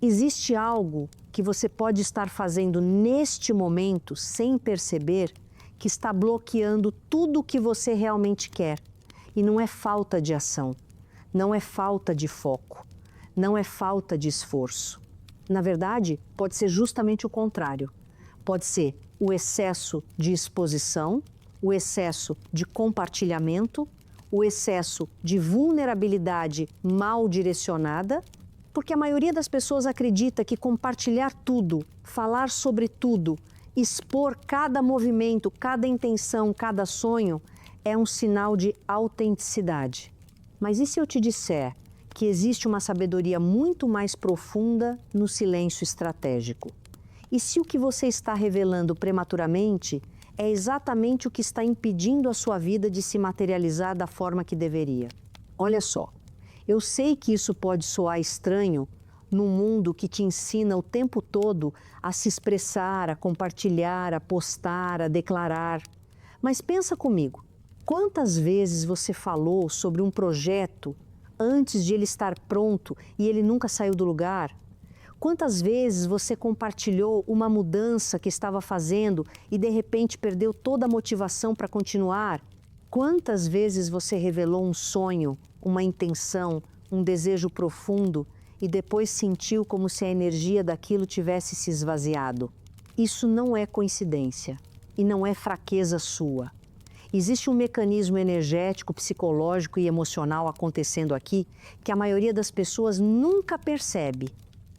Existe algo que você pode estar fazendo neste momento, sem perceber, que está bloqueando tudo o que você realmente quer. E não é falta de ação, não é falta de foco, não é falta de esforço. Na verdade, pode ser justamente o contrário. Pode ser o excesso de exposição, o excesso de compartilhamento, o excesso de vulnerabilidade mal direcionada, porque a maioria das pessoas acredita que compartilhar tudo, falar sobre tudo, expor cada movimento, cada intenção, cada sonho é um sinal de autenticidade. Mas e se eu te disser que existe uma sabedoria muito mais profunda no silêncio estratégico? E se o que você está revelando prematuramente é exatamente o que está impedindo a sua vida de se materializar da forma que deveria? Olha só, eu sei que isso pode soar estranho num mundo que te ensina o tempo todo a se expressar, a compartilhar, a postar, a declarar. Mas pensa comigo, quantas vezes você falou sobre um projeto antes de ele estar pronto e ele nunca saiu do lugar? Quantas vezes você compartilhou uma mudança que estava fazendo e de repente perdeu toda a motivação para continuar? Quantas vezes você revelou um sonho, uma intenção, um desejo profundo e depois sentiu como se a energia daquilo tivesse se esvaziado? Isso não é coincidência e não é fraqueza sua. Existe um mecanismo energético, psicológico e emocional acontecendo aqui que a maioria das pessoas nunca percebe.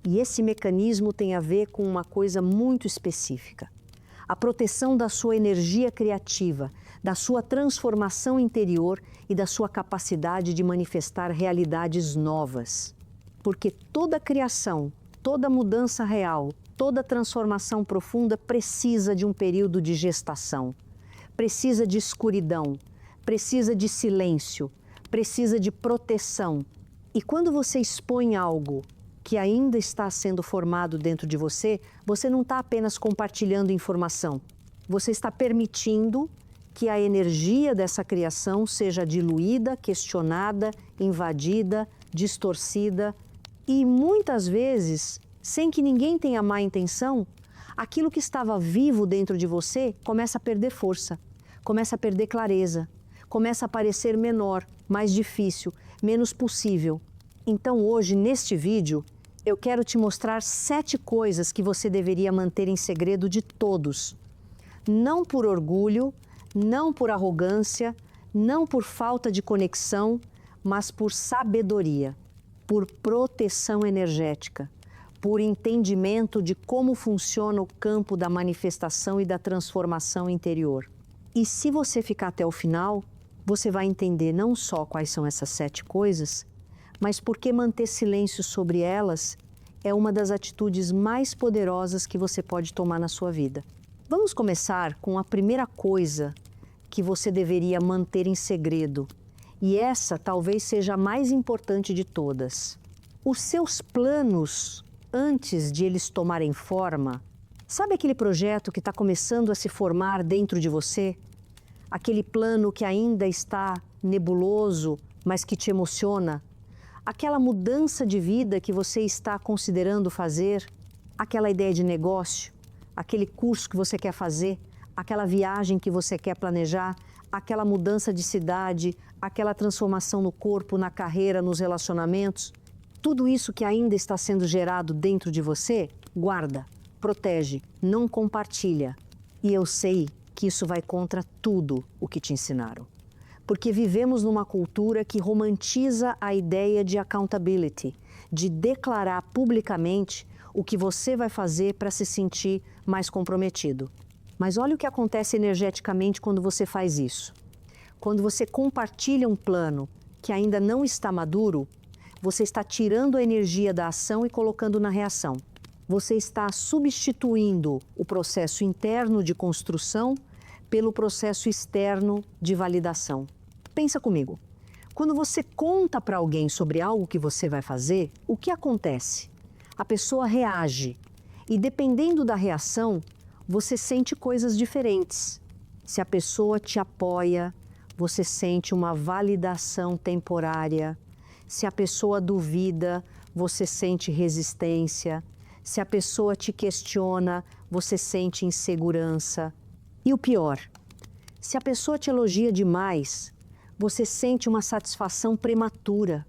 E esse mecanismo tem a ver com uma coisa muito específica. A proteção da sua energia criativa, da sua transformação interior e da sua capacidade de manifestar realidades novas. Porque toda criação, toda mudança real, toda transformação profunda precisa de um período de gestação. Precisa de escuridão, precisa de silêncio, precisa de proteção. E quando você expõe algo que ainda está sendo formado dentro de você, você não está apenas compartilhando informação. Você está permitindo que a energia dessa criação seja diluída, questionada, invadida, distorcida e muitas vezes, sem que ninguém tenha má intenção, aquilo que estava vivo dentro de você começa a perder força, começa a perder clareza, começa a parecer menor, mais difícil, menos possível. Então hoje, neste vídeo, eu quero te mostrar 7 coisas que você deveria manter em segredo de todos. Não por orgulho, não por arrogância, não por falta de conexão, mas por sabedoria, por proteção energética, por entendimento de como funciona o campo da manifestação e da transformação interior. E se você ficar até o final, você vai entender não só quais são essas 7 coisas, mas por que manter silêncio sobre elas é uma das atitudes mais poderosas que você pode tomar na sua vida. Vamos começar com a primeira coisa que você deveria manter em segredo, e essa talvez seja a mais importante de todas. Os seus planos, antes de eles tomarem forma, sabe aquele projeto que está começando a se formar dentro de você? Aquele plano que ainda está nebuloso, mas que te emociona? Aquela mudança de vida que você está considerando fazer? Aquela ideia de negócio? Aquele curso que você quer fazer? Aquela viagem que você quer planejar? Aquela mudança de cidade? Aquela transformação no corpo, na carreira, nos relacionamentos? Tudo isso que ainda está sendo gerado dentro de você, guarda, protege, não compartilha. E eu sei que isso vai contra tudo o que te ensinaram. Porque vivemos numa cultura que romantiza a ideia de accountability, de declarar publicamente o que você vai fazer para se sentir mais comprometido. Mas olha o que acontece energeticamente quando você faz isso. Quando você compartilha um plano que ainda não está maduro, você está tirando a energia da ação e colocando na reação. Você está substituindo o processo interno de construção pelo processo externo de validação. Pensa comigo, quando você conta para alguém sobre algo que você vai fazer, o que acontece? A pessoa reage e dependendo da reação, você sente coisas diferentes. Se a pessoa te apoia, você sente uma validação temporária. Se a pessoa duvida, você sente resistência. Se a pessoa te questiona, você sente insegurança. E o pior, se a pessoa te elogia demais, você sente uma satisfação prematura.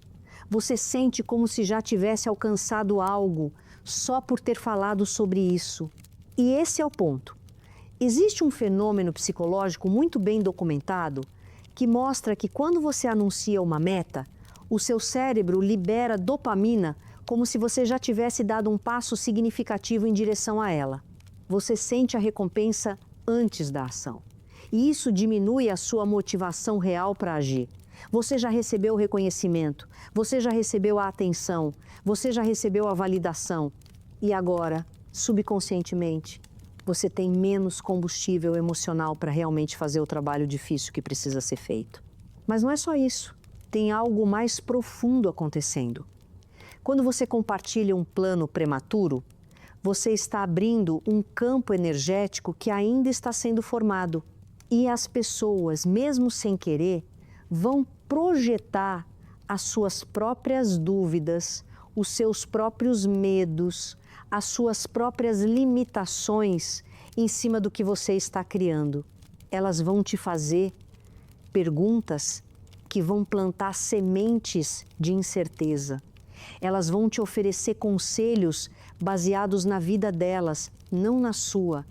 Você sente como se já tivesse alcançado algo só por ter falado sobre isso. E esse é o ponto. Existe um fenômeno psicológico muito bem documentado que mostra que quando você anuncia uma meta, o seu cérebro libera dopamina como se você já tivesse dado um passo significativo em direção a ela. Você sente a recompensa antes da ação. E isso diminui a sua motivação real para agir. Você já recebeu o reconhecimento, você já recebeu a atenção, você já recebeu a validação. E agora, subconscientemente, você tem menos combustível emocional para realmente fazer o trabalho difícil que precisa ser feito. Mas não é só isso. Tem algo mais profundo acontecendo. Quando você compartilha um plano prematuro, você está abrindo um campo energético que ainda está sendo formado. E as pessoas, mesmo sem querer, vão projetar as suas próprias dúvidas, os seus próprios medos, as suas próprias limitações em cima do que você está criando. Elas vão te fazer perguntas que vão plantar sementes de incerteza. Elas vão te oferecer conselhos baseados na vida delas, não na sua.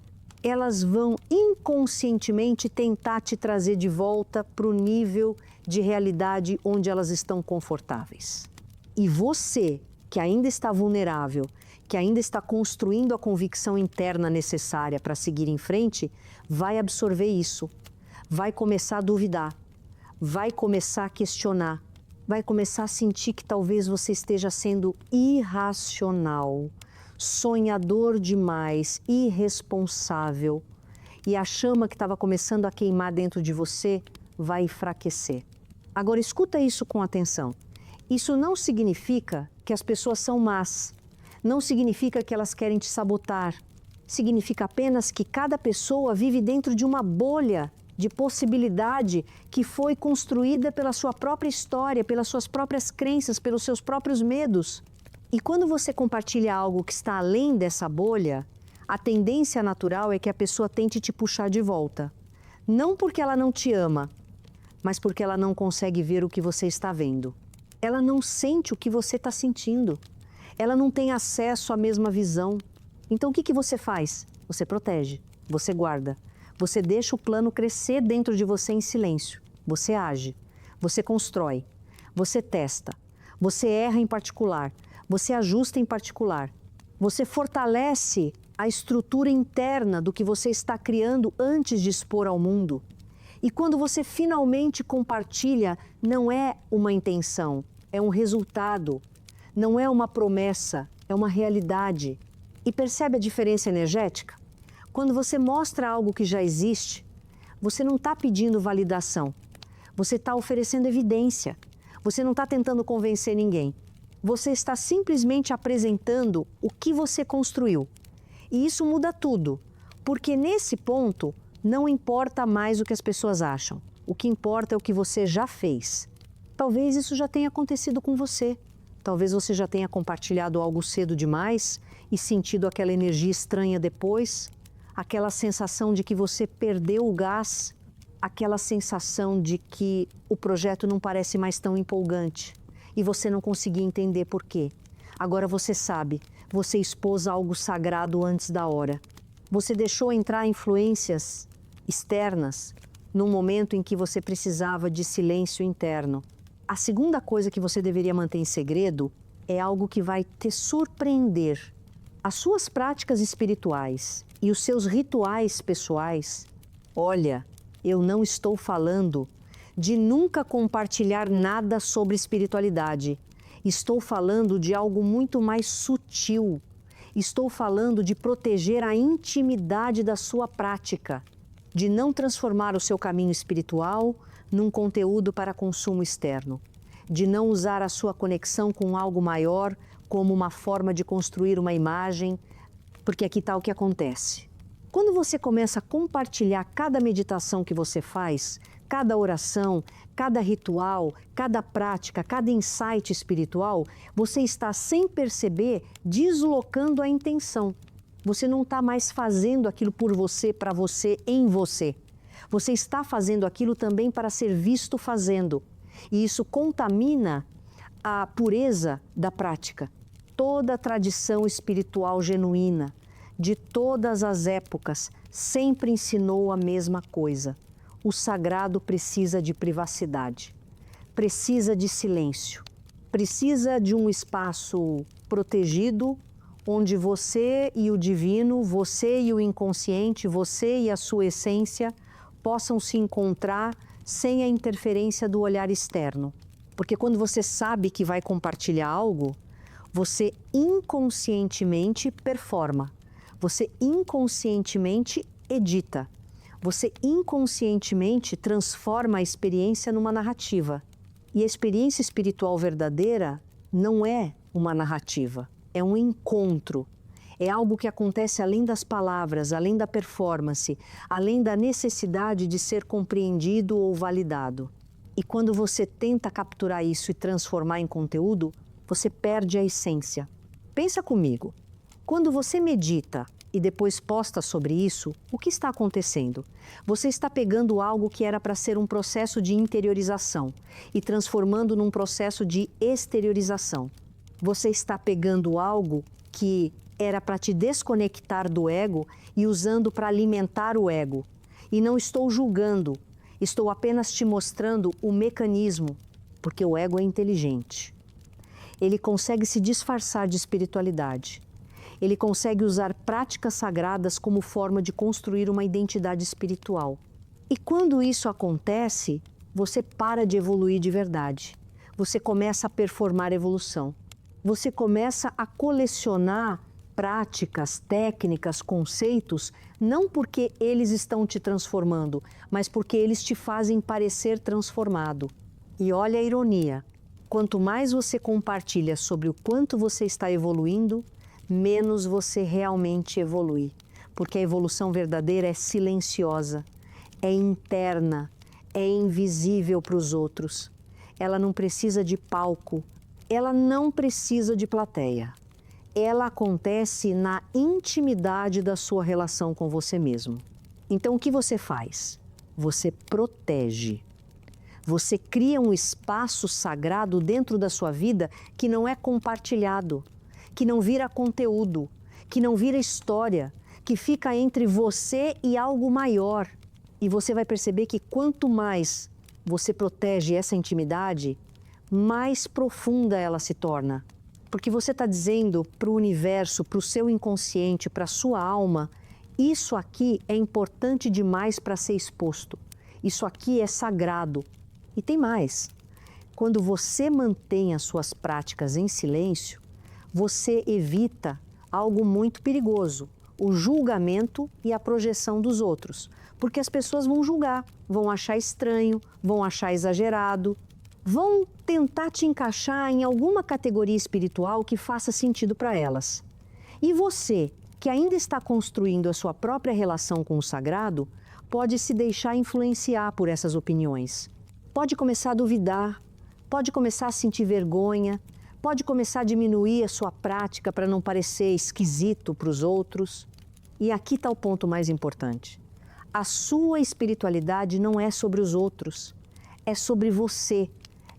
Elas vão inconscientemente tentar te trazer de volta para o nível de realidade onde elas estão confortáveis. E você, que ainda está vulnerável, que ainda está construindo a convicção interna necessária para seguir em frente, vai absorver isso, vai começar a duvidar, vai começar a questionar, vai começar a sentir que talvez você esteja sendo irracional, sonhador demais, irresponsável, e a chama que estava começando a queimar dentro de você vai enfraquecer. Agora escuta isso com atenção. Isso não significa que as pessoas são más, não significa que elas querem te sabotar, significa apenas que cada pessoa vive dentro de uma bolha de possibilidade que foi construída pela sua própria história, pelas suas próprias crenças, pelos seus próprios medos. E quando você compartilha algo que está além dessa bolha, a tendência natural é que a pessoa tente te puxar de volta. Não porque ela não te ama, mas porque ela não consegue ver o que você está vendo. Ela não sente o que você está sentindo. Ela não tem acesso à mesma visão. Então o que você faz? Você protege, você guarda. Você deixa o plano crescer dentro de você em silêncio. Você age, você constrói, você testa, você erra em particular, você ajusta em particular. Você fortalece a estrutura interna do que você está criando antes de expor ao mundo. E quando você finalmente compartilha, não é uma intenção, é um resultado. Não é uma promessa, é uma realidade. E percebe a diferença energética? Quando você mostra algo que já existe, você não está pedindo validação. Você está oferecendo evidência. Você não está tentando convencer ninguém. Você está simplesmente apresentando o que você construiu. E isso muda tudo, porque nesse ponto não importa mais o que as pessoas acham. O que importa é o que você já fez. Talvez isso já tenha acontecido com você. Talvez você já tenha compartilhado algo cedo demais e sentido aquela energia estranha depois, aquela sensação de que você perdeu o gás, aquela sensação de que o projeto não parece mais tão empolgante e você não conseguia entender por quê. Agora você sabe, você expôs algo sagrado antes da hora. Você deixou entrar influências externas num momento em que você precisava de silêncio interno. A segunda coisa que você deveria manter em segredo é algo que vai te surpreender. As suas práticas espirituais e os seus rituais pessoais, olha, eu não estou falando de nunca compartilhar nada sobre espiritualidade. Estou falando de algo muito mais sutil. Estou falando de proteger a intimidade da sua prática, de não transformar o seu caminho espiritual num conteúdo para consumo externo, de não usar a sua conexão com algo maior como uma forma de construir uma imagem, porque aqui está o que acontece. Quando você começa a compartilhar cada meditação que você faz, Cada oração, cada ritual, cada prática, cada insight espiritual, você está, sem perceber, deslocando a intenção. Você não está mais fazendo aquilo por você, para você, em você. Você está fazendo aquilo também para ser visto fazendo. E isso contamina a pureza da prática. Toda a tradição espiritual genuína, de todas as épocas, sempre ensinou a mesma coisa. O sagrado precisa de privacidade, precisa de silêncio, precisa de um espaço protegido, onde você e o divino, você e o inconsciente, você e a sua essência possam se encontrar sem a interferência do olhar externo. Porque quando você sabe que vai compartilhar algo, você inconscientemente performa, você inconscientemente edita, você inconscientemente transforma a experiência numa narrativa. E a experiência espiritual verdadeira não é uma narrativa, é um encontro. É algo que acontece além das palavras, além da performance, além da necessidade de ser compreendido ou validado. E quando você tenta capturar isso e transformar em conteúdo, você perde a essência. Pensa comigo, quando você medita e depois posta sobre isso, o que está acontecendo? Você está pegando algo que era para ser um processo de interiorização e transformando num processo de exteriorização. Você está pegando algo que era para te desconectar do ego e usando para alimentar o ego. E não estou julgando, estou apenas te mostrando o mecanismo, porque o ego é inteligente. Ele consegue se disfarçar de espiritualidade. Ele consegue usar práticas sagradas como forma de construir uma identidade espiritual. E quando isso acontece, você para de evoluir de verdade. Você começa a performar evolução. Você começa a colecionar práticas, técnicas, conceitos, não porque eles estão te transformando, mas porque eles te fazem parecer transformado. E olha a ironia. Quanto mais você compartilha sobre o quanto você está evoluindo, menos você realmente evolui. Porque a evolução verdadeira é silenciosa, é interna, é invisível para os outros. Ela não precisa de palco, ela não precisa de plateia. Ela acontece na intimidade da sua relação com você mesmo. Então o que você faz? Você protege. Você cria um espaço sagrado dentro da sua vida que não é compartilhado, que não vira conteúdo, que não vira história, que fica entre você e algo maior. E você vai perceber que quanto mais você protege essa intimidade, mais profunda ela se torna. Porque você está dizendo para o universo, para o seu inconsciente, para a sua alma, isso aqui é importante demais para ser exposto. Isso aqui é sagrado. E tem mais. Quando você mantém as suas práticas em silêncio, você evita algo muito perigoso, o julgamento e a projeção dos outros. Porque as pessoas vão julgar, vão achar estranho, vão achar exagerado, vão tentar te encaixar em alguma categoria espiritual que faça sentido para elas. E você, que ainda está construindo a sua própria relação com o sagrado, pode se deixar influenciar por essas opiniões. Pode começar a duvidar, pode começar a sentir vergonha, pode começar a diminuir a sua prática para não parecer esquisito para os outros. E aqui está o ponto mais importante. A sua espiritualidade não é sobre os outros, é sobre você.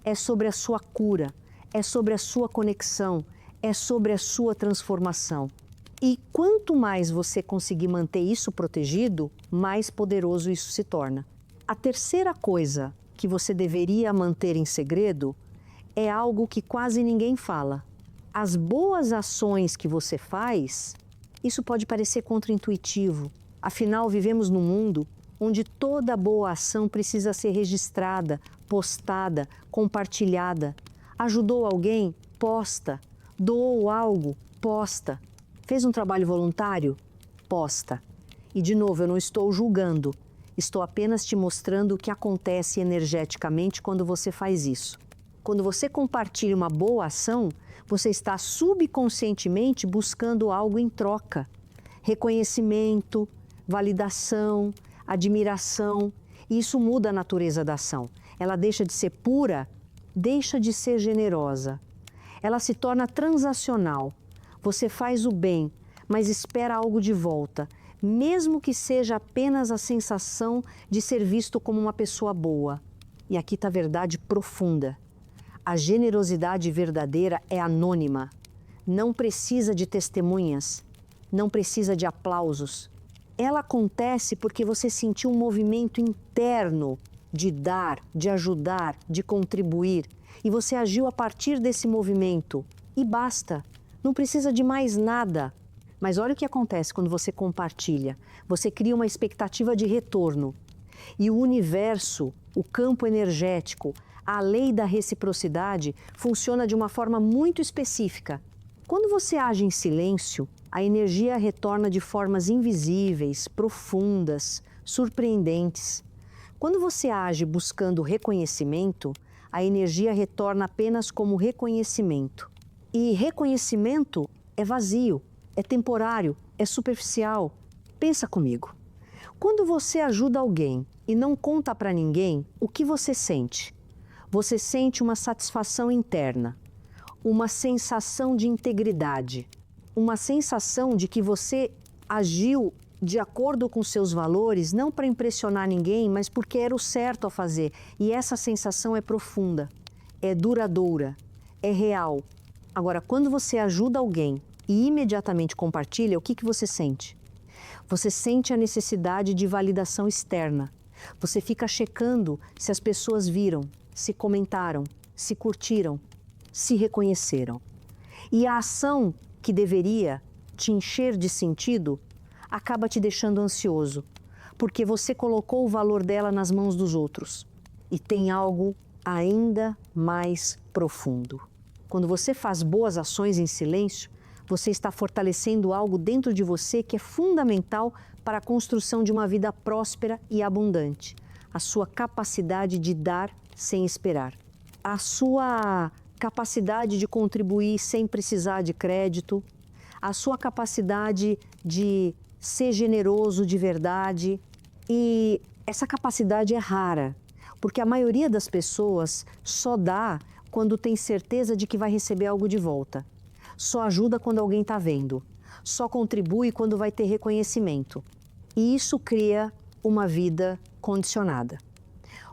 É sobre a sua cura, é sobre a sua conexão, é sobre a sua transformação. E quanto mais você conseguir manter isso protegido, mais poderoso isso se torna. A terceira coisa que você deveria manter em segredo é algo que quase ninguém fala. As boas ações que você faz, isso pode parecer contraintuitivo. Afinal, vivemos num mundo onde toda boa ação precisa ser registrada, postada, compartilhada. Ajudou alguém? Posta. Doou algo? Posta. Fez um trabalho voluntário? Posta. E de novo, eu não estou julgando, estou apenas te mostrando o que acontece energeticamente quando você faz isso. Quando você compartilha uma boa ação, você está subconscientemente buscando algo em troca. Reconhecimento, validação, admiração. E isso muda a natureza da ação. Ela deixa de ser pura, deixa de ser generosa. Ela se torna transacional. Você faz o bem, mas espera algo de volta, mesmo que seja apenas a sensação de ser visto como uma pessoa boa. E aqui está a verdade profunda. A generosidade verdadeira é anônima. Não precisa de testemunhas, não precisa de aplausos. Ela acontece porque você sentiu um movimento interno de dar, de ajudar, de contribuir. E você agiu a partir desse movimento. E basta. Não precisa de mais nada. Mas olha o que acontece quando você compartilha. Você cria uma expectativa de retorno. E o universo, o campo energético, a lei da reciprocidade funciona de uma forma muito específica. Quando você age em silêncio, a energia retorna de formas invisíveis, profundas, surpreendentes. Quando você age buscando reconhecimento, a energia retorna apenas como reconhecimento. E reconhecimento é vazio, é temporário, é superficial. Pensa comigo. Quando você ajuda alguém e não conta para ninguém, o que você sente? Você sente uma satisfação interna, uma sensação de integridade, uma sensação de que você agiu de acordo com seus valores, não para impressionar ninguém, mas porque era o certo a fazer. E essa sensação é profunda, é duradoura, é real. Agora, quando você ajuda alguém e imediatamente compartilha, o que você sente? Você sente a necessidade de validação externa. Você fica checando se as pessoas viram, se comentaram, se curtiram, se reconheceram. E a ação que deveria te encher de sentido acaba te deixando ansioso, porque você colocou o valor dela nas mãos dos outros. E tem algo ainda mais profundo. Quando você faz boas ações em silêncio, você está fortalecendo algo dentro de você que é fundamental para a construção de uma vida próspera e abundante. A sua capacidade de dar sem esperar. A sua capacidade de contribuir sem precisar de crédito. A sua capacidade de ser generoso de verdade. E essa capacidade é rara, porque a maioria das pessoas só dá quando tem certeza de que vai receber algo de volta. Só ajuda quando alguém está vendo. Só contribui quando vai ter reconhecimento. E isso cria uma vida condicionada.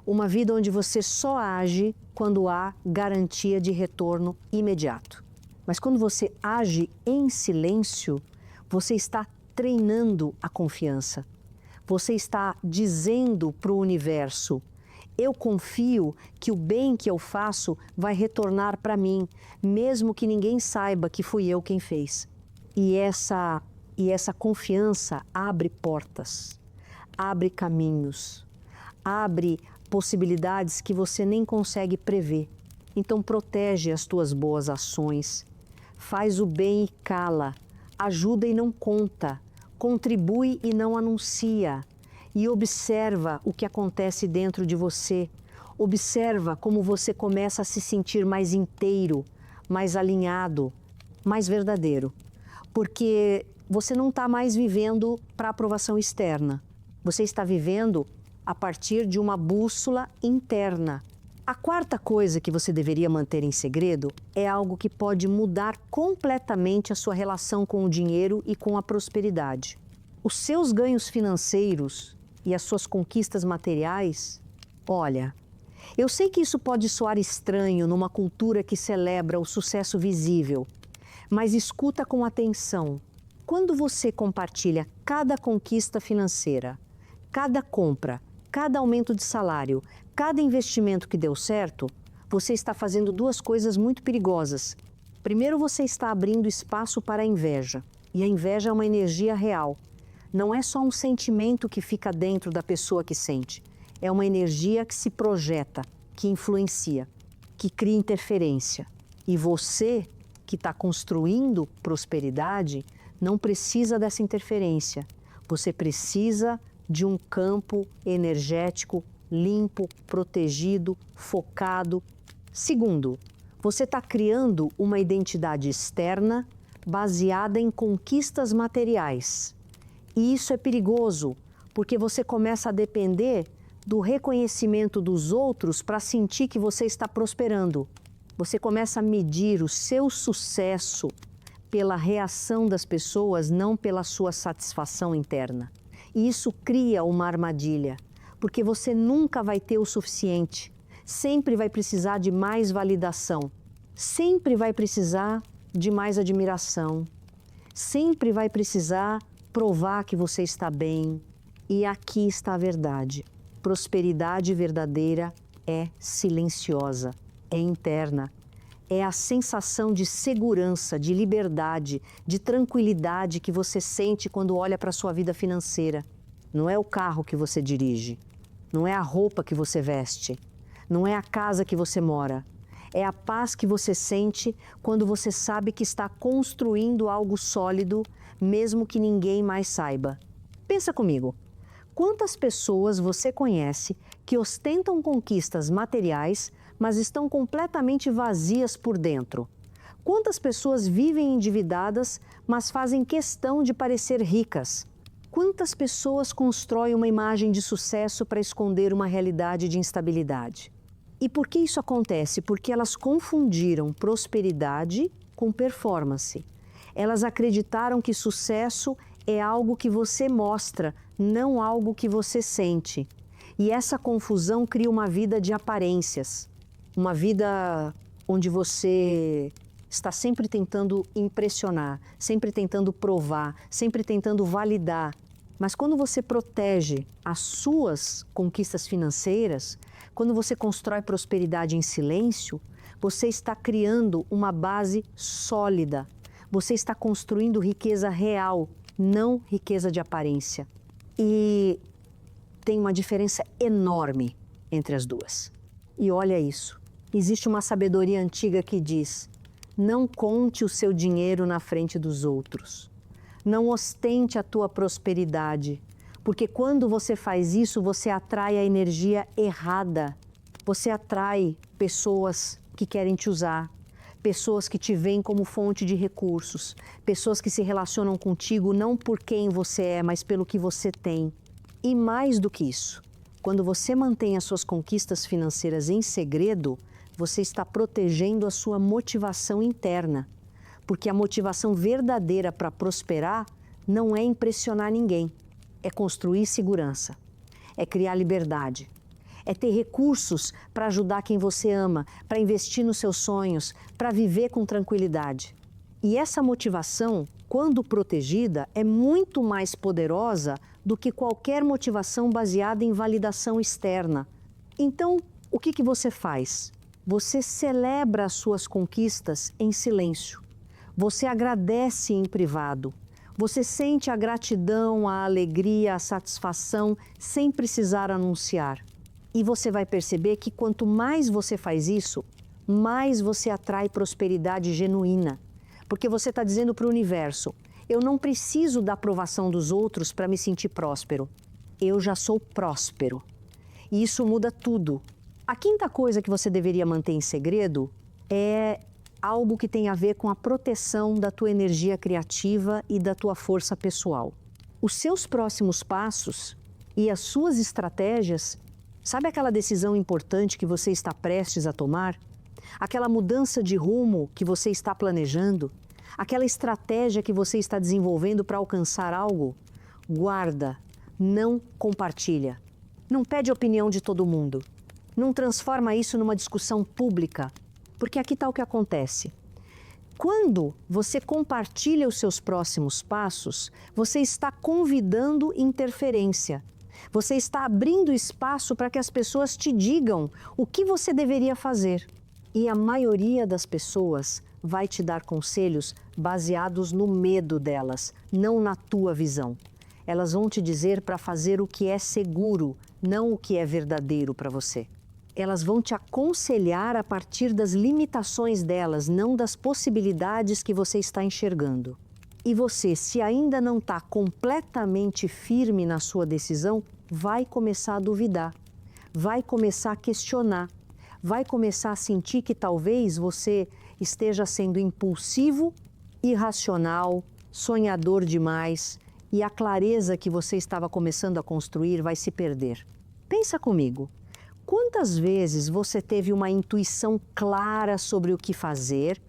Uma vida onde você só age quando há garantia de retorno imediato. Mas quando você age em silêncio, você está treinando a confiança. Você está dizendo para o universo: eu confio que o bem que eu faço vai retornar para mim, mesmo que ninguém saiba que fui eu quem fez. E essa confiança abre portas, abre caminhos, abre possibilidades que você nem consegue prever. Então protege as tuas boas ações, faz o bem e cala, ajuda e não conta, contribui e não anuncia. E observa o que acontece dentro de você. Observa como você começa a se sentir mais inteiro, mais alinhado, mais verdadeiro. Porque você não está mais vivendo para aprovação externa. Você está vivendo a partir de uma bússola interna. A quarta coisa que você deveria manter em segredo é algo que pode mudar completamente a sua relação com o dinheiro e com a prosperidade. Os seus ganhos financeiros e as suas conquistas materiais, olha, eu sei que isso pode soar estranho numa cultura que celebra o sucesso visível, mas escuta com atenção. Quando você compartilha cada conquista financeira, cada compra, cada aumento de salário, cada investimento que deu certo, você está fazendo duas coisas muito perigosas. Primeiro, você está abrindo espaço para a inveja, e a inveja é uma energia real. Não é só um sentimento que fica dentro da pessoa que sente. É uma energia que se projeta, que influencia, que cria interferência. E você, que está construindo prosperidade, não precisa dessa interferência. Você precisa de um campo energético limpo, protegido, focado. Segundo, você está criando uma identidade externa baseada em conquistas materiais. E isso é perigoso, porque você começa a depender do reconhecimento dos outros para sentir que você está prosperando. Você começa a medir o seu sucesso pela reação das pessoas, não pela sua satisfação interna. E isso cria uma armadilha, porque você nunca vai ter o suficiente. Sempre vai precisar de mais validação. Sempre vai precisar de mais admiração. Sempre vai precisar provar que você está bem. E aqui está a verdade. Prosperidade verdadeira é silenciosa, é interna. É a sensação de segurança, de liberdade, de tranquilidade que você sente quando olha para a sua vida financeira. Não é o carro que você dirige, não é a roupa que você veste, não é a casa que você mora. É a paz que você sente quando você sabe que está construindo algo sólido, mesmo que ninguém mais saiba. Pensa comigo. Quantas pessoas você conhece que ostentam conquistas materiais, mas estão completamente vazias por dentro? Quantas pessoas vivem endividadas, mas fazem questão de parecer ricas? Quantas pessoas constroem uma imagem de sucesso para esconder uma realidade de instabilidade? E por que isso acontece? Porque elas confundiram prosperidade com performance. Elas acreditaram que sucesso é algo que você mostra, não algo que você sente. E essa confusão cria uma vida de aparências. Uma vida onde você está sempre tentando impressionar, sempre tentando provar, sempre tentando validar. Mas quando você protege as suas conquistas financeiras, quando você constrói prosperidade em silêncio, você está criando uma base sólida. Você está construindo riqueza real, não riqueza de aparência. E tem uma diferença enorme entre as duas. E olha isso. Existe uma sabedoria antiga que diz: não conte o seu dinheiro na frente dos outros. Não ostente a tua prosperidade, porque quando você faz isso, você atrai a energia errada. Você atrai pessoas que querem te usar, pessoas que te veem como fonte de recursos, pessoas que se relacionam contigo não por quem você é, mas pelo que você tem. E mais do que isso, quando você mantém as suas conquistas financeiras em segredo, você está protegendo a sua motivação interna. Porque a motivação verdadeira para prosperar não é impressionar ninguém, é construir segurança, é criar liberdade, é ter recursos para ajudar quem você ama, para investir nos seus sonhos, para viver com tranquilidade. E essa motivação, quando protegida, é muito mais poderosa do que qualquer motivação baseada em validação externa. Então, o que você faz? Você celebra as suas conquistas em silêncio. Você agradece em privado. Você sente a gratidão, a alegria, a satisfação sem precisar anunciar. E você vai perceber que quanto mais você faz isso, mais você atrai prosperidade genuína. Porque você está dizendo para o universo: eu não preciso da aprovação dos outros para me sentir próspero. Eu já sou próspero. E isso muda tudo. A quinta coisa que você deveria manter em segredo é algo que tem a ver com a proteção da tua energia criativa e da tua força pessoal. Os seus próximos passos e as suas estratégias, sabe aquela decisão importante que você está prestes a tomar? Aquela mudança de rumo que você está planejando? Aquela estratégia que você está desenvolvendo para alcançar algo? Guarda, não compartilha. Não pede opinião de todo mundo. Não transforma isso numa discussão pública. Porque aqui está o que acontece. Quando você compartilha os seus próximos passos, você está convidando interferência. Você está abrindo espaço para que as pessoas te digam o que você deveria fazer. E a maioria das pessoas vai te dar conselhos baseados no medo delas, não na tua visão. Elas vão te dizer para fazer o que é seguro, não o que é verdadeiro para você. Elas vão te aconselhar a partir das limitações delas, não das possibilidades que você está enxergando. E você, se ainda não está completamente firme na sua decisão, vai começar a duvidar, vai começar a questionar, vai começar a sentir que talvez você esteja sendo impulsivo, irracional, sonhador demais e a clareza que você estava começando a construir vai se perder. Pensa comigo. Quantas vezes você teve uma intuição clara sobre o que fazer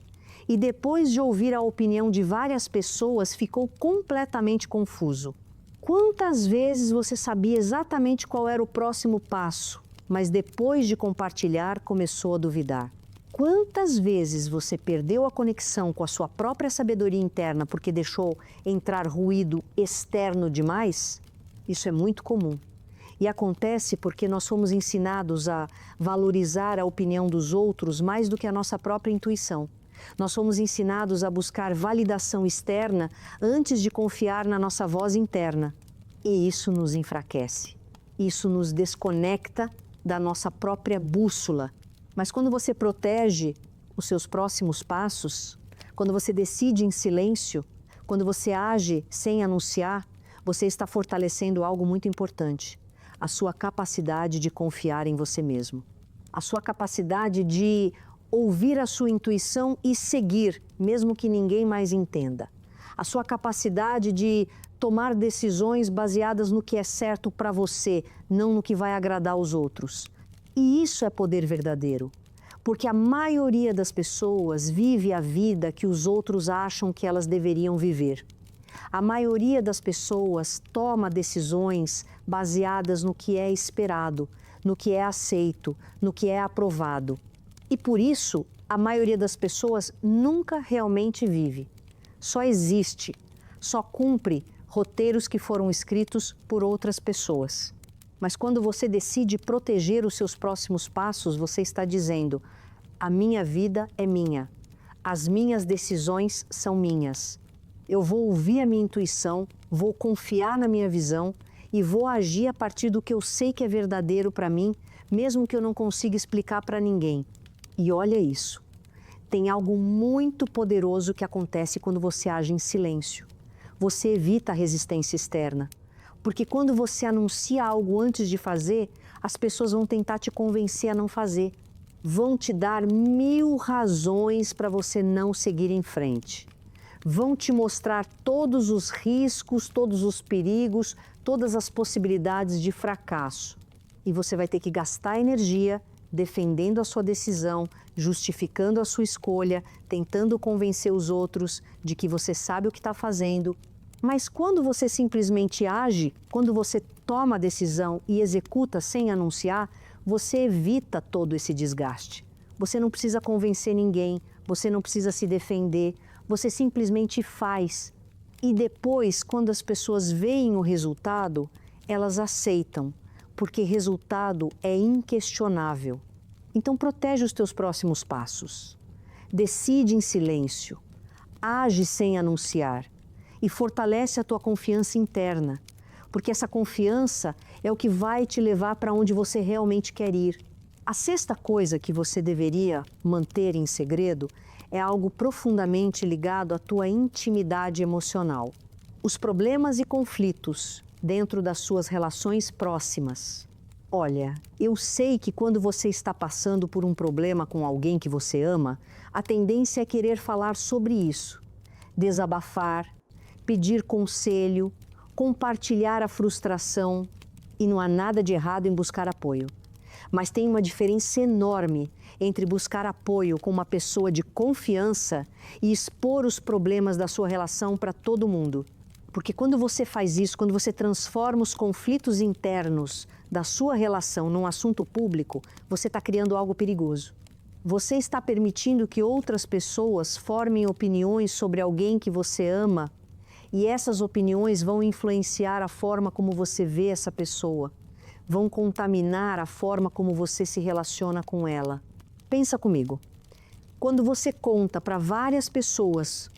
e depois de ouvir a opinião de várias pessoas ficou completamente confuso? Quantas vezes você sabia exatamente qual era o próximo passo, mas depois de compartilhar começou a duvidar? Quantas vezes você perdeu a conexão com a sua própria sabedoria interna porque deixou entrar ruído externo demais? Isso é muito comum. E acontece porque nós fomos ensinados a valorizar a opinião dos outros mais do que a nossa própria intuição. Nós fomos ensinados a buscar validação externa antes de confiar na nossa voz interna. E isso nos enfraquece. Isso nos desconecta da nossa própria bússola. Mas quando você protege os seus próximos passos, quando você decide em silêncio, quando você age sem anunciar, você está fortalecendo algo muito importante. A sua capacidade de confiar em você mesmo. A sua capacidade de ouvir a sua intuição e seguir, mesmo que ninguém mais entenda. A sua capacidade de tomar decisões baseadas no que é certo para você, não no que vai agradar aos outros. E isso é poder verdadeiro, porque a maioria das pessoas vive a vida que os outros acham que elas deveriam viver. A maioria das pessoas toma decisões baseadas no que é esperado, no que é aceito, no que é aprovado. E por isso, a maioria das pessoas nunca realmente vive. Só existe, só cumpre roteiros que foram escritos por outras pessoas. Mas quando você decide proteger os seus próximos passos, você está dizendo: a minha vida é minha, as minhas decisões são minhas. Eu vou ouvir a minha intuição, vou confiar na minha visão e vou agir a partir do que eu sei que é verdadeiro para mim, mesmo que eu não consiga explicar para ninguém. E olha isso, tem algo muito poderoso que acontece quando você age em silêncio. Você evita a resistência externa, porque quando você anuncia algo antes de fazer, as pessoas vão tentar te convencer a não fazer. Vão te dar 1000 razões para você não seguir em frente. Vão te mostrar todos os riscos, todos os perigos, todas as possibilidades de fracasso. E você vai ter que gastar energia defendendo a sua decisão, justificando a sua escolha, tentando convencer os outros de que você sabe o que está fazendo. Mas quando você simplesmente age, quando você toma a decisão e executa sem anunciar, você evita todo esse desgaste. Você não precisa convencer ninguém, você não precisa se defender, você simplesmente faz. E depois, quando as pessoas veem o resultado, elas aceitam, porque resultado é inquestionável. Então protege os teus próximos passos. Decide em silêncio, age sem anunciar e fortalece a tua confiança interna, porque essa confiança é o que vai te levar para onde você realmente quer ir. A sexta coisa que você deveria manter em segredo é algo profundamente ligado à tua intimidade emocional. Os problemas e conflitos dentro das suas relações próximas. Olha, eu sei que quando você está passando por um problema com alguém que você ama, a tendência é querer falar sobre isso, desabafar, pedir conselho, compartilhar a frustração, e não há nada de errado em buscar apoio. Mas tem uma diferença enorme entre buscar apoio com uma pessoa de confiança e expor os problemas da sua relação para todo mundo. Porque quando você faz isso, quando você transforma os conflitos internos da sua relação num assunto público, você está criando algo perigoso. Você está permitindo que outras pessoas formem opiniões sobre alguém que você ama e essas opiniões vão influenciar a forma como você vê essa pessoa, vão contaminar a forma como você se relaciona com ela. Pensa comigo, quando você conta para várias pessoas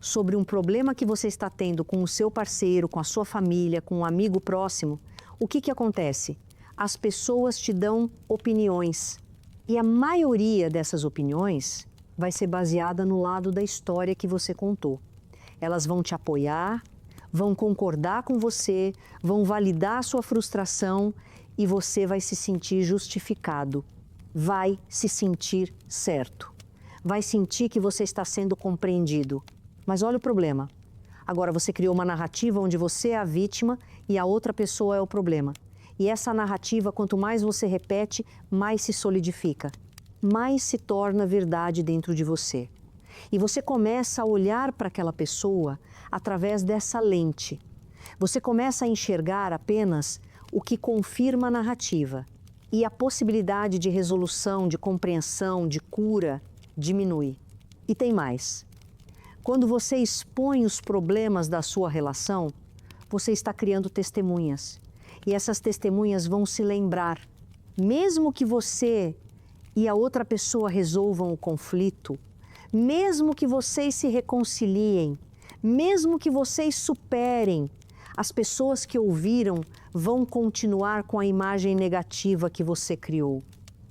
sobre um problema que você está tendo com o seu parceiro, com a sua família, com um amigo próximo, o que acontece? As pessoas te dão opiniões e a maioria dessas opiniões vai ser baseada no lado da história que você contou. Elas vão te apoiar, vão concordar com você, vão validar a sua frustração e você vai se sentir justificado, vai se sentir certo, vai sentir que você está sendo compreendido. Mas olha o problema, agora você criou uma narrativa onde você é a vítima e a outra pessoa é o problema. E essa narrativa, quanto mais você repete, mais se solidifica, mais se torna verdade dentro de você. E você começa a olhar para aquela pessoa através dessa lente. Você começa a enxergar apenas o que confirma a narrativa. E a possibilidade de resolução, de compreensão, de cura diminui. E tem mais. Quando você expõe os problemas da sua relação, você está criando testemunhas. E essas testemunhas vão se lembrar. Mesmo que você e a outra pessoa resolvam o conflito, mesmo que vocês se reconciliem, mesmo que vocês superem, as pessoas que ouviram vão continuar com a imagem negativa que você criou.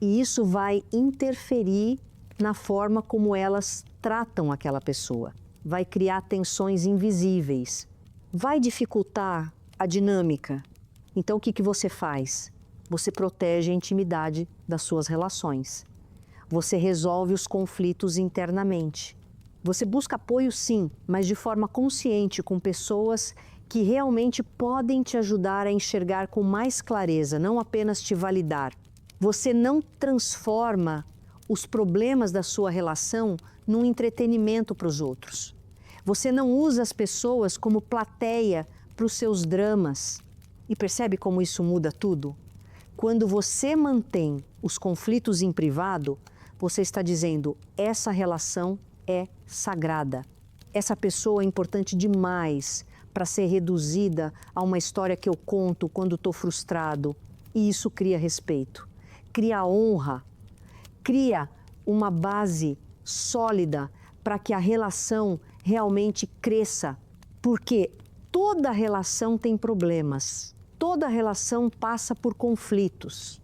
E isso vai interferir na forma como elas tratam aquela pessoa. Vai criar tensões invisíveis. Vai dificultar a dinâmica. Então, o que você faz? Você protege a intimidade das suas relações. Você resolve os conflitos internamente. Você busca apoio, sim, mas de forma consciente, com pessoas que realmente podem te ajudar a enxergar com mais clareza, não apenas te validar. Você não transforma os problemas da sua relação num entretenimento para os outros. Você não usa as pessoas como plateia para os seus dramas. E percebe como isso muda tudo? Quando você mantém os conflitos em privado, você está dizendo, essa relação é sagrada. Essa pessoa é importante demais para ser reduzida a uma história que eu conto quando estou frustrado. E isso cria respeito, cria honra, cria uma base sólida para que a relação realmente cresça. Porque toda relação tem problemas, toda relação passa por conflitos.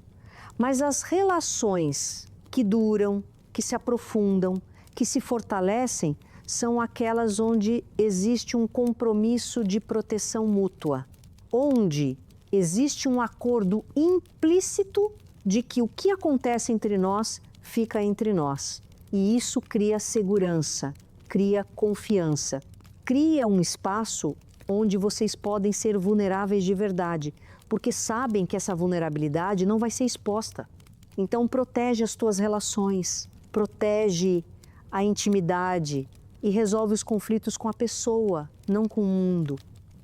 Mas as relações que duram, que se aprofundam, que se fortalecem, são aquelas onde existe um compromisso de proteção mútua, onde existe um acordo implícito de que o que acontece entre nós fica entre nós. E isso cria segurança, cria confiança, cria um espaço onde vocês podem ser vulneráveis de verdade, porque sabem que essa vulnerabilidade não vai ser exposta. Então protege as tuas relações, protege a intimidade e resolve os conflitos com a pessoa, não com o mundo.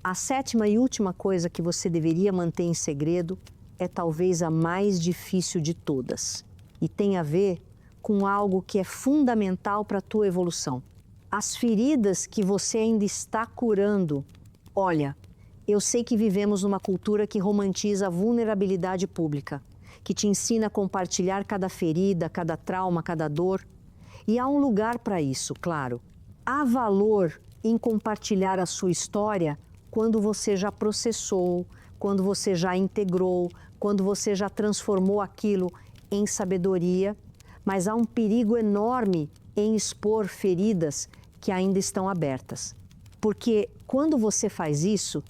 A sétima e última coisa que você deveria manter em segredo é talvez a mais difícil de todas e tem a ver com algo que é fundamental para a tua evolução. As feridas que você ainda está curando. Olha, eu sei que vivemos numa cultura que romantiza a vulnerabilidade pública, que te ensina a compartilhar cada ferida, cada trauma, cada dor. E há um lugar para isso, claro. Há valor em compartilhar a sua história quando você já processou, quando você já integrou, quando você já transformou aquilo em sabedoria. Mas há um perigo enorme em expor feridas que ainda estão abertas. Porque quando você faz isso,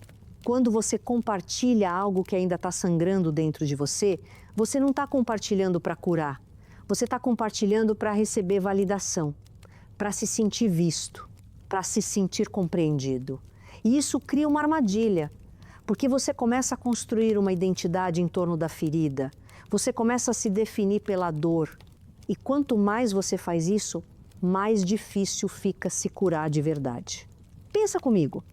quando você compartilha algo que ainda está sangrando dentro de você, você não está compartilhando para curar. Você está compartilhando para receber validação, para se sentir visto, para se sentir compreendido. E isso cria uma armadilha, porque você começa a construir uma identidade em torno da ferida, você começa a se definir pela dor. E quanto mais você faz isso, mais difícil fica se curar de verdade. Pensa comigo,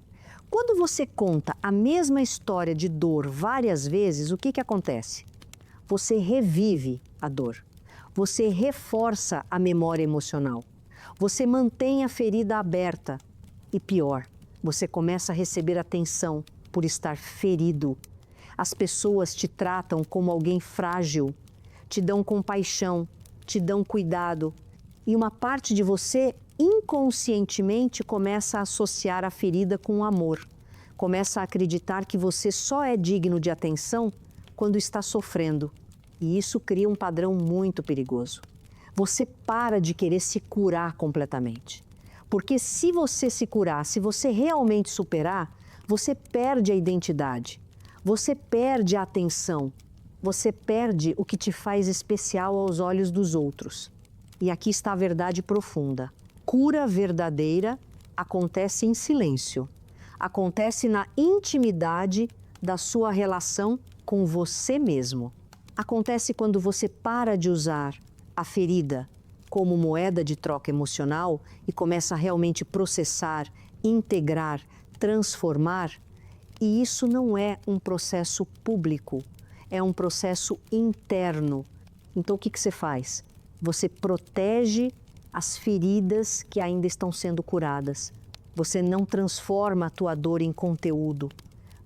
quando você conta a mesma história de dor várias vezes, o que acontece? Você revive a dor, você reforça a memória emocional, você mantém a ferida aberta e pior, você começa a receber atenção por estar ferido. As pessoas te tratam como alguém frágil, te dão compaixão, te dão cuidado e uma parte de você inconscientemente começa a associar a ferida com o amor. Começa a acreditar que você só é digno de atenção quando está sofrendo. E isso cria um padrão muito perigoso. Você para de querer se curar completamente. Porque se você se curar, se você realmente superar, você perde a identidade, você perde a atenção, você perde o que te faz especial aos olhos dos outros. E aqui está a verdade profunda. Cura verdadeira acontece em silêncio, acontece na intimidade da sua relação com você mesmo. Acontece quando você para de usar a ferida como moeda de troca emocional e começa a realmente processar, integrar, transformar. E isso não é um processo público, é um processo interno. Então o que você faz? Você protege as feridas que ainda estão sendo curadas. Você não transforma a tua dor em conteúdo.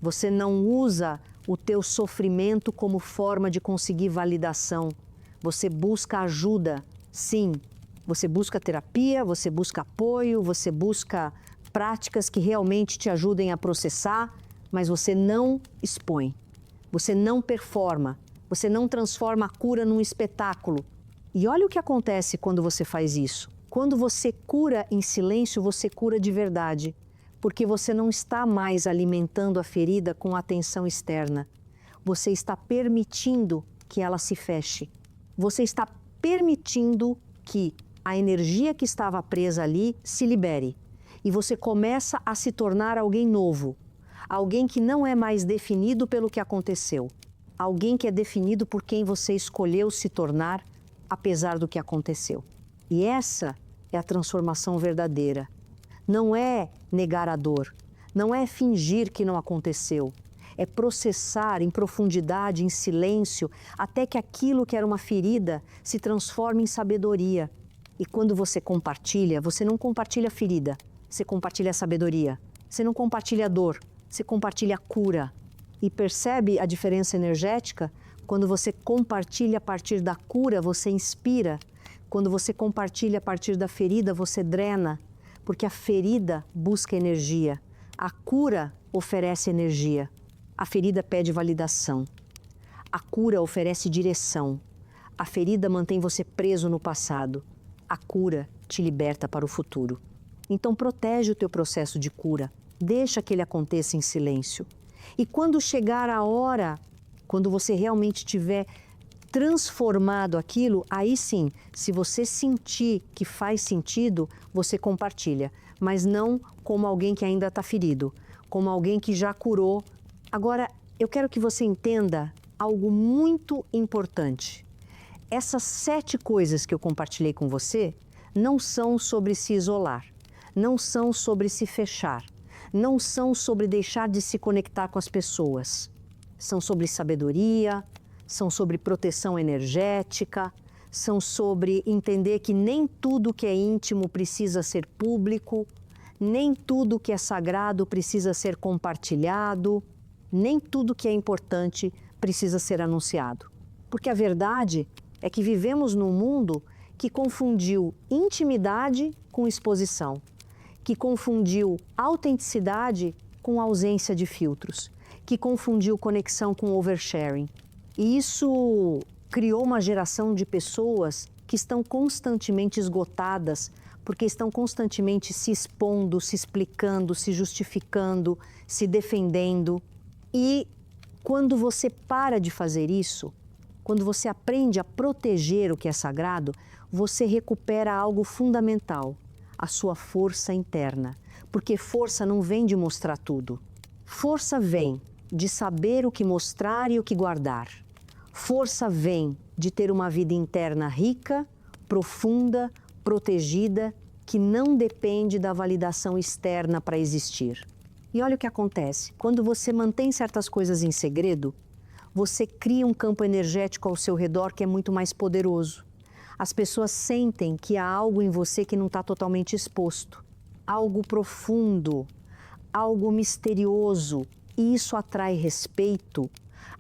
Você não usa o teu sofrimento como forma de conseguir validação. Você busca ajuda, sim. Você busca terapia, você busca apoio, você busca práticas que realmente te ajudem a processar, mas você não expõe. Você não performa. Você não transforma a cura num espetáculo. E olha o que acontece quando você faz isso. Quando você cura em silêncio, você cura de verdade. Porque você não está mais alimentando a ferida com atenção externa. Você está permitindo que ela se feche. Você está permitindo que a energia que estava presa ali se libere. E você começa a se tornar alguém novo. Alguém que não é mais definido pelo que aconteceu. Alguém que é definido por quem você escolheu se tornar, apesar do que aconteceu. E essa é a transformação verdadeira. Não é negar a dor, não é fingir que não aconteceu. É processar em profundidade, em silêncio, até que aquilo que era uma ferida se transforme em sabedoria. E quando você compartilha, você não compartilha a ferida, você compartilha a sabedoria. Você não compartilha a dor, você compartilha a cura. E percebe a diferença energética? Quando você compartilha a partir da cura, você inspira. Quando você compartilha a partir da ferida, você drena. Porque a ferida busca energia. A cura oferece energia. A ferida pede validação. A cura oferece direção. A ferida mantém você preso no passado. A cura te liberta para o futuro. Então protege o teu processo de cura. Deixa que ele aconteça em silêncio. E quando chegar a hora, quando você realmente tiver transformado aquilo, aí sim, se você sentir que faz sentido, você compartilha. Mas não como alguém que ainda está ferido, como alguém que já curou. Agora, eu quero que você entenda algo muito importante. Essas 7 coisas que eu compartilhei com você não são sobre se isolar, não são sobre se fechar, não são sobre deixar de se conectar com as pessoas. São sobre sabedoria, são sobre proteção energética, são sobre entender que nem tudo que é íntimo precisa ser público, nem tudo que é sagrado precisa ser compartilhado, nem tudo que é importante precisa ser anunciado. Porque a verdade é que vivemos num mundo que confundiu intimidade com exposição, que confundiu autenticidade com ausência de filtros, que confundiu conexão com oversharing. E isso criou uma geração de pessoas que estão constantemente esgotadas, porque estão constantemente se expondo, se explicando, se justificando, se defendendo. E quando você para de fazer isso, quando você aprende a proteger o que é sagrado, você recupera algo fundamental, a sua força interna. Porque força não vem de mostrar tudo. Força vem de saber o que mostrar e o que guardar. Força vem de ter uma vida interna rica, profunda, protegida, que não depende da validação externa para existir. E olha o que acontece. Quando você mantém certas coisas em segredo, você cria um campo energético ao seu redor que é muito mais poderoso. As pessoas sentem que há algo em você que não está totalmente exposto. Algo profundo, algo misterioso. E isso atrai respeito,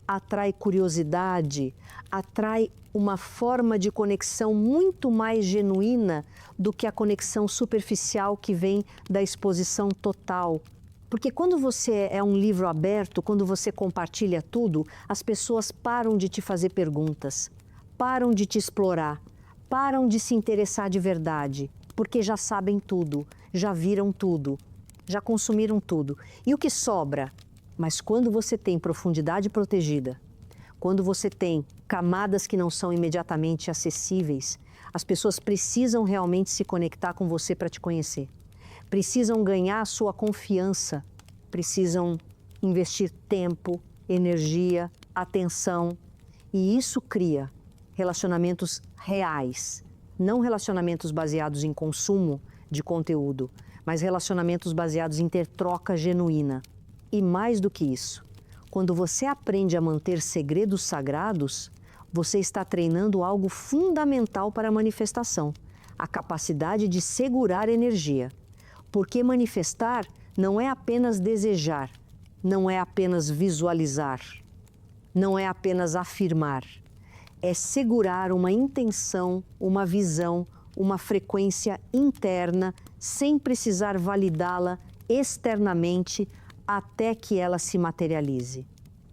atrai curiosidade, atrai uma forma de conexão muito mais genuína do que a conexão superficial que vem da exposição total. Porque quando você é um livro aberto, quando você compartilha tudo, as pessoas param de te fazer perguntas, param de te explorar, param de se interessar de verdade, porque já sabem tudo, já viram tudo, já consumiram tudo. E o que sobra? Mas quando você tem profundidade protegida, quando você tem camadas que não são imediatamente acessíveis, as pessoas precisam realmente se conectar com você para te conhecer. Precisam ganhar a sua confiança, precisam investir tempo, energia, atenção, e isso cria relacionamentos reais, não relacionamentos baseados em consumo de conteúdo, mas relacionamentos baseados em ter troca genuína. E mais do que isso, quando você aprende a manter segredos sagrados, você está treinando algo fundamental para a manifestação, a capacidade de segurar energia. Porque manifestar não é apenas desejar, não é apenas visualizar, não é apenas afirmar. É segurar uma intenção, uma visão, uma frequência interna, sem precisar validá-la externamente até que ela se materialize.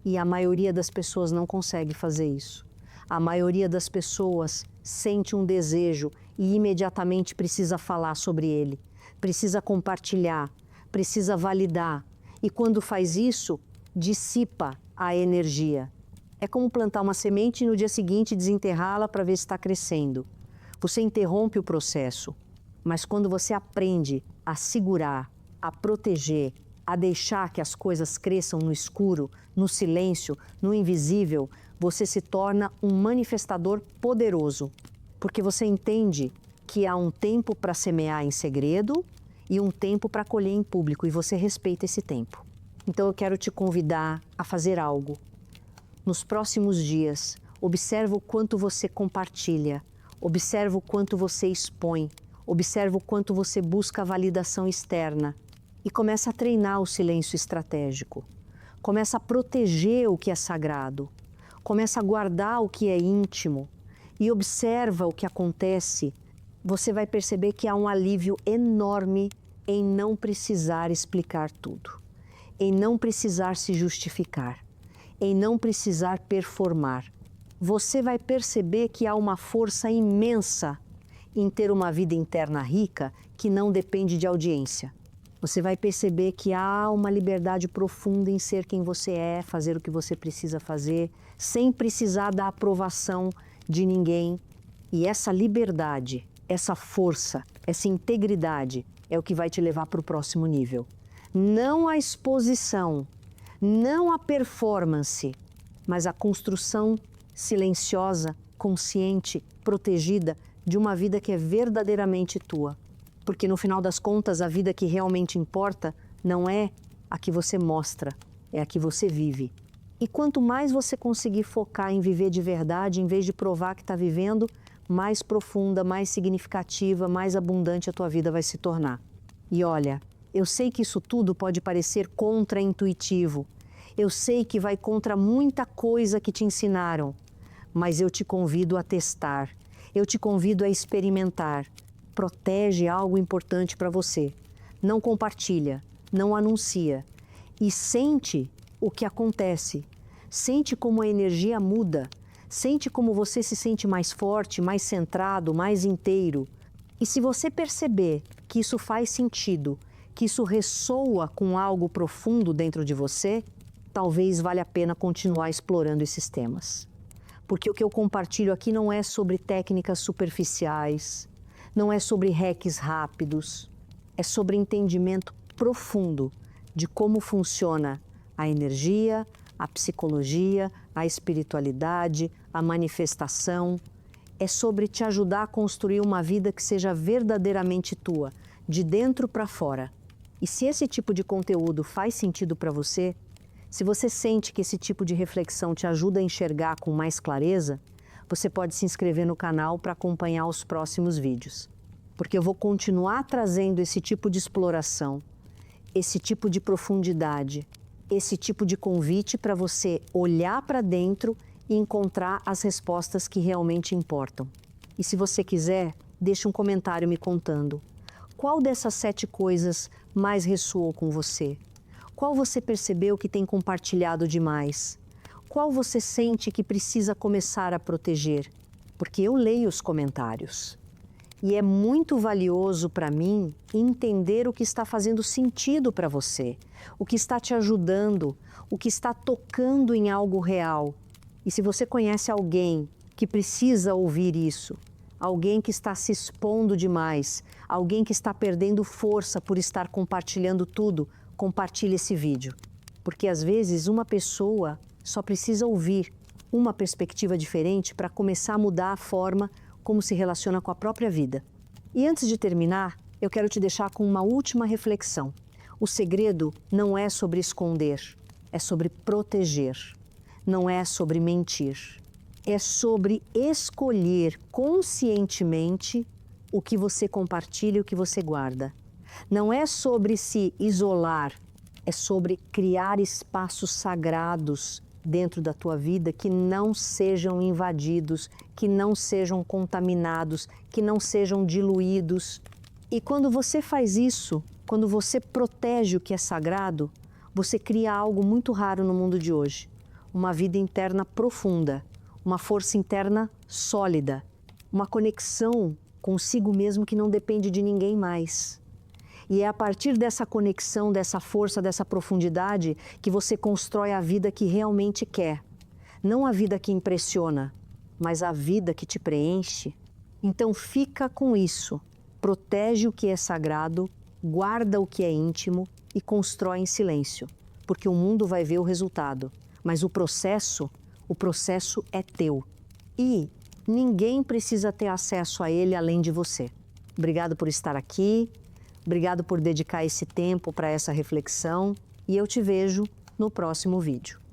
E a maioria das pessoas não consegue fazer isso. A maioria das pessoas sente um desejo e imediatamente precisa falar sobre ele, precisa compartilhar, precisa validar. E quando faz isso, dissipa a energia. É como plantar uma semente e no dia seguinte desenterrá-la para ver se está crescendo. Você interrompe o processo, mas quando você aprende a segurar, a proteger, a deixar que as coisas cresçam no escuro, no silêncio, no invisível, você se torna um manifestador poderoso, porque você entende que há um tempo para semear em segredo e um tempo para colher em público, e você respeita esse tempo. Então eu quero te convidar a fazer algo. Nos próximos dias, observa o quanto você compartilha, observa o quanto você expõe, observa o quanto você busca a validação externa e começa a treinar o silêncio estratégico. Começa a proteger o que é sagrado, começa a guardar o que é íntimo e observa o que acontece. Você vai perceber que há um alívio enorme em não precisar explicar tudo, em não precisar se justificar, em não precisar performar. Você vai perceber que há uma força imensa em ter uma vida interna rica que não depende de audiência. Você vai perceber que há uma liberdade profunda em ser quem você é, fazer o que você precisa fazer, sem precisar da aprovação de ninguém. E essa liberdade, essa força, essa integridade é o que vai te levar para o próximo nível. Não a exposição, não a performance, mas a construção silenciosa, consciente, protegida de uma vida que é verdadeiramente tua. Porque no final das contas, a vida que realmente importa não é a que você mostra, é a que você vive. E quanto mais você conseguir focar em viver de verdade, em vez de provar que está vivendo, mais profunda, mais significativa, mais abundante a tua vida vai se tornar. E olha, eu sei que isso tudo pode parecer contraintuitivo. Eu sei que vai contra muita coisa que te ensinaram, mas eu te convido a testar, eu te convido a experimentar. Protege algo importante para você. Não compartilha, não anuncia. E sente o que acontece. Sente como a energia muda. Sente como você se sente mais forte, mais centrado, mais inteiro. E se você perceber que isso faz sentido, que isso ressoa com algo profundo dentro de você, talvez valha a pena continuar explorando esses temas. Porque o que eu compartilho aqui não é sobre técnicas superficiais, não é sobre hacks rápidos, é sobre entendimento profundo de como funciona a energia, a psicologia, a espiritualidade, a manifestação. É sobre te ajudar a construir uma vida que seja verdadeiramente tua, de dentro para fora. E se esse tipo de conteúdo faz sentido para você, se você sente que esse tipo de reflexão te ajuda a enxergar com mais clareza, você pode se inscrever no canal para acompanhar os próximos vídeos. Porque eu vou continuar trazendo esse tipo de exploração, esse tipo de profundidade, esse tipo de convite para você olhar para dentro e encontrar as respostas que realmente importam. E se você quiser, deixe um comentário me contando. Qual dessas 7 coisas mais ressoou com você? Qual você percebeu que tem compartilhado demais? Qual você sente que precisa começar a proteger? Porque eu leio os comentários. E é muito valioso para mim entender o que está fazendo sentido para você, o que está te ajudando, o que está tocando em algo real. E se você conhece alguém que precisa ouvir isso, alguém que está se expondo demais, alguém que está perdendo força por estar compartilhando tudo, compartilhe esse vídeo. Porque às vezes uma pessoa só precisa ouvir uma perspectiva diferente para começar a mudar a forma como se relaciona com a própria vida. E antes de terminar, eu quero te deixar com uma última reflexão. O segredo não é sobre esconder, é sobre proteger. Não é sobre mentir. É sobre escolher conscientemente o que você compartilha e o que você guarda. Não é sobre se isolar, é sobre criar espaços sagrados dentro da tua vida que não sejam invadidos, que não sejam contaminados, que não sejam diluídos. E quando você faz isso, quando você protege o que é sagrado, você cria algo muito raro no mundo de hoje. Uma vida interna profunda, uma força interna sólida, uma conexão consigo mesmo que não depende de ninguém mais. E é a partir dessa conexão, dessa força, dessa profundidade que você constrói a vida que realmente quer. Não a vida que impressiona, mas a vida que te preenche. Então fica com isso. Protege o que é sagrado, guarda o que é íntimo e constrói em silêncio. Porque o mundo vai ver o resultado. Mas o processo é teu. E ninguém precisa ter acesso a ele além de você. Obrigado por estar aqui. Obrigado por dedicar esse tempo para essa reflexão e eu te vejo no próximo vídeo.